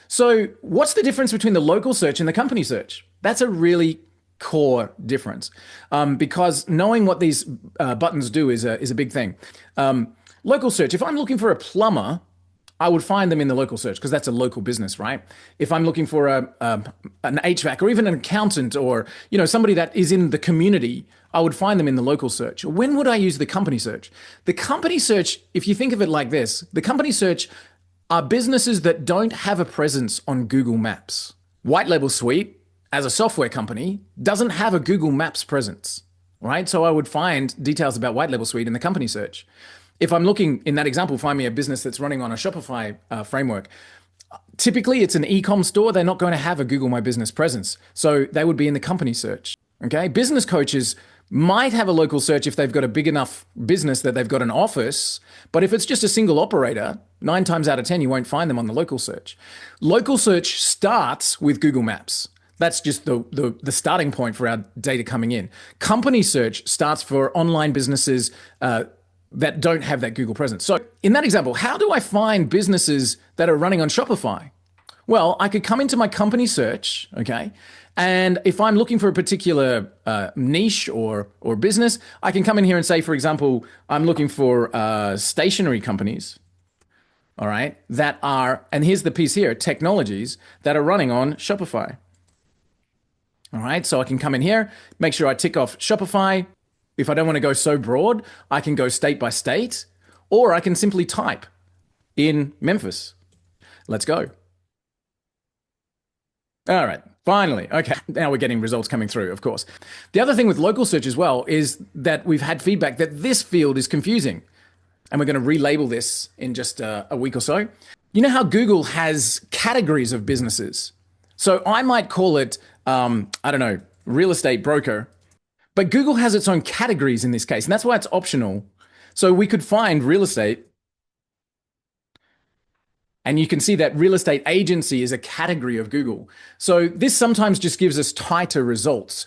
So what's the difference between the local search and the company search? That's a really core difference, because knowing what these buttons do is a big thing. Local search, if I'm looking for a plumber, I would find them in the local search because that's a local business, right? If I'm looking for an HVAC or even an accountant or somebody that is in the community, I would find them in the local search. When would I use the company search? The company search, if you think of it like this, the company search are businesses that don't have a presence on Google Maps. White Label Suite, as a software company, doesn't have a Google Maps presence, right? So I would find details about White Label Suite in the company search. If I'm looking in that example, find me a business that's running on a Shopify framework. Typically, it's an e-com store. They're not going to have a Google My Business presence. So they would be in the company search. Okay. Business coaches might have a local search if they've got a big enough business that they've got an office. But if it's just a single operator, 9 times out of 10, you won't find them on the local search. Local search starts with Google Maps. That's just the starting point for our data coming in. Company search starts for online businesses that don't have that Google presence. So in that example, how do I find businesses that are running on Shopify? Well, I could come into my company search, okay? And if I'm looking for a particular niche or business, I can come in here and say, for example, I'm looking for stationery companies, all right, that are, and here's the piece here, technologies that are running on Shopify. All right, so I can come in here, make sure I tick off Shopify. If I don't want to go so broad, I can go state by state, or I can simply type in Memphis. Let's go. All right, finally. Okay, now we're getting results coming through, of course. The other thing with local search as well is that we've had feedback that this field is confusing. And we're going to relabel this in just a week or so. You know how Google has categories of businesses? So I might call it, I don't know, real estate broker. But Google has its own categories in this case, and that's why it's optional. So we could find real estate, and you can see that real estate agency is a category of Google. So this sometimes just gives us tighter results.